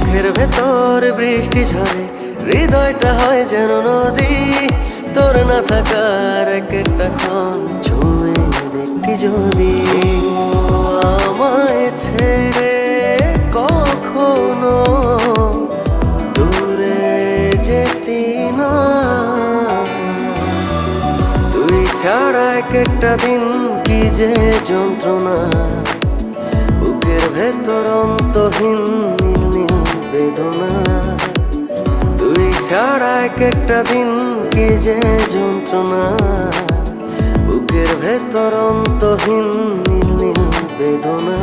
বুকের ভেতর বৃষ্টি ঝরে, হৃদয়টা হয় যেন নদী। তোর না থাকার এক একটা ক্ষণ ছুঁয়ে দেখতি যদি। আমায় ছেড়ে কখনো দূরে যেতি না, তুই ছাড়া এক একটা দিন কি যে যন্ত্রণা। বুকের ভেতর অন্তহীন নীল নীল বেদনা, তুই ছাড়া এক একটা দিন কি যে যন্ত্রণা। বুকের ভেতর অন্তহীন নীল নীল বেদনা।